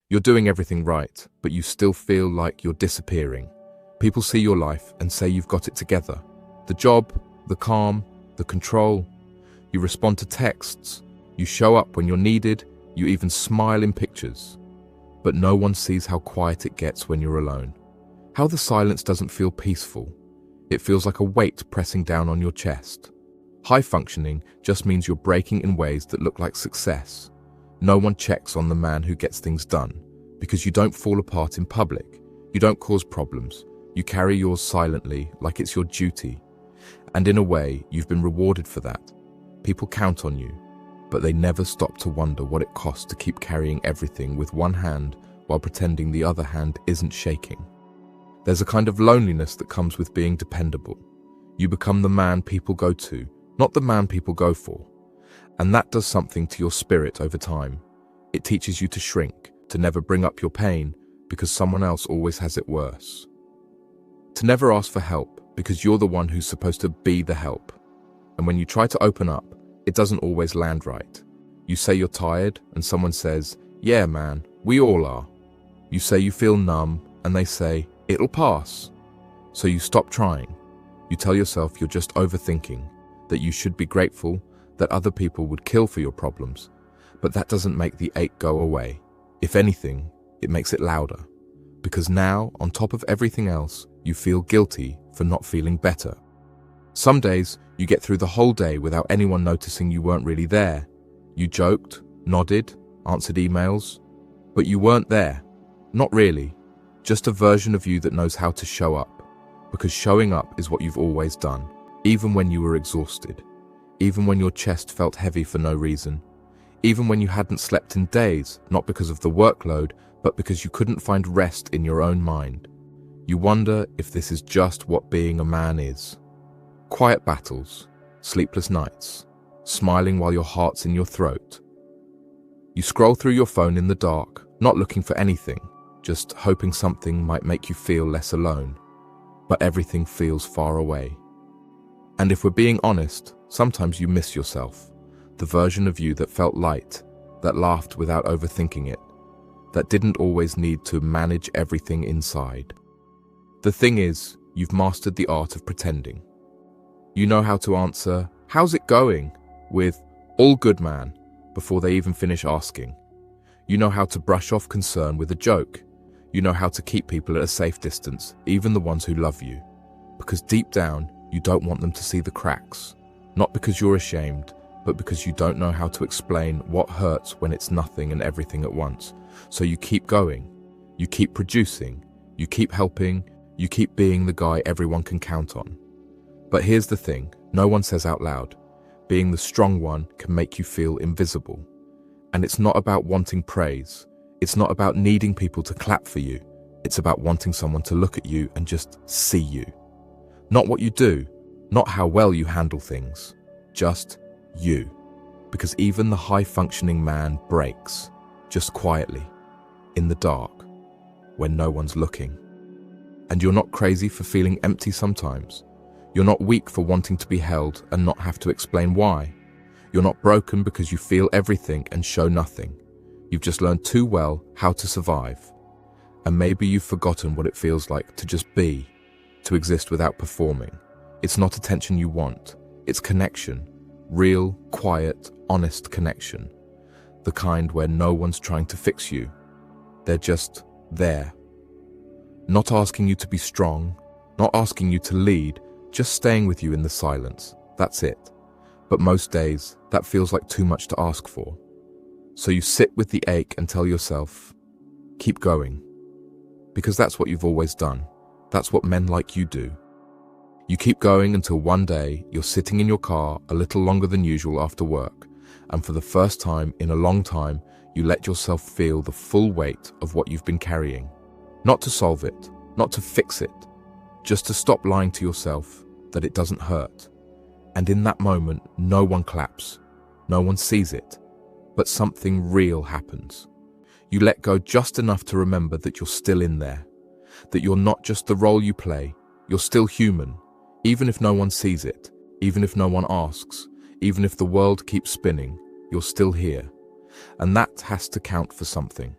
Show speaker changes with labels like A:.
A: You're doing everything right, but you still feel like you're disappearing. People see your life and say you've got it together. The job, the calm, the control. You respond to texts. You show up when you're needed. You even smile in pictures. But no one sees how quiet it gets when you're alone. How the silence doesn't feel peaceful. It feels like a weight pressing down on your chest. High functioning just means you're breaking in ways that look like success. No one checks on the man who gets things done, because you don't fall apart in public. You don't cause problems. You carry yours silently, like it's your duty. And in a way, you've been rewarded for that. People count on you, but they never stop to wonder what it costs to keep carrying everything with one hand while pretending the other hand isn't shaking. There's a kind of loneliness that comes with being dependable. You become the man people go to, not the man people go for. And that does something to your spirit over time. It teaches you to shrink, to never bring up your pain because someone else always has it worse. To never ask for help because you're the one who's supposed to be the help. And when you try to open up, it doesn't always land right. You say you're tired and someone says, "Yeah, man, we all are." You say you feel numb and they say, "It'll pass." So you stop trying. You tell yourself you're just overthinking, that you should be grateful, that other people would kill for your problems. But that doesn't make the ache go away. If anything, it makes it louder. Because now, on top of everything else, you feel guilty for not feeling better. Some days, you get through the whole day without anyone noticing you weren't really there. You joked, nodded, answered emails, but you weren't there. Not really. Just a version of you that knows how to show up. Because showing up is what you've always done, even when you were exhausted. Even when your chest felt heavy for no reason. Even when you hadn't slept in days, not because of the workload, but because you couldn't find rest in your own mind. You wonder if this is just what being a man is. Quiet battles, sleepless nights, smiling while your heart's in your throat. You scroll through your phone in the dark, not looking for anything, just hoping something might make you feel less alone. But everything feels far away. And if we're being honest, sometimes you miss yourself, the version of you that felt light, that laughed without overthinking it, that didn't always need to manage everything inside. The thing is, you've mastered the art of pretending. You know how to answer, "How's it going?" with, "All good, man," before they even finish asking. You know how to brush off concern with a joke. You know how to keep people at a safe distance, even the ones who love you. Because deep down, you don't want them to see the cracks. Not because you're ashamed, but because you don't know how to explain what hurts when it's nothing and everything at once. So you keep going. You keep producing. You keep helping. You keep being the guy everyone can count on. But here's the thing, no one says out loud. Being the strong one can make you feel invisible. And it's not about wanting praise. It's not about needing people to clap for you. It's about wanting someone to look at you and just see you. Not what you do, not how well you handle things, just you. Because even the high-functioning man breaks, just quietly, in the dark, when no one's looking. And you're not crazy for feeling empty sometimes. You're not weak for wanting to be held and not have to explain why. You're not broken because you feel everything and show nothing. You've just learned too well how to survive. And maybe you've forgotten what it feels like to just be, to exist without performing. It's not attention you want, it's connection. Real, quiet, honest connection. The kind where no one's trying to fix you. They're just there. Not asking you to be strong, not asking you to lead, just staying with you in the silence. That's it. But most days, that feels like too much to ask for. So you sit with the ache and tell yourself, keep going. Because that's what you've always done. That's what men like you do. You keep going until one day you're sitting in your car a little longer than usual after work, and for the first time in a long time, you let yourself feel the full weight of what you've been carrying. Not to solve it, not to fix it, just to stop lying to yourself that it doesn't hurt. And in that moment, no one claps, no one sees it, but something real happens. You let go just enough to remember that you're still in there, that you're not just the role you play, you're still human. Even if no one sees it, even if no one asks, even if the world keeps spinning, you're still here. And that has to count for something.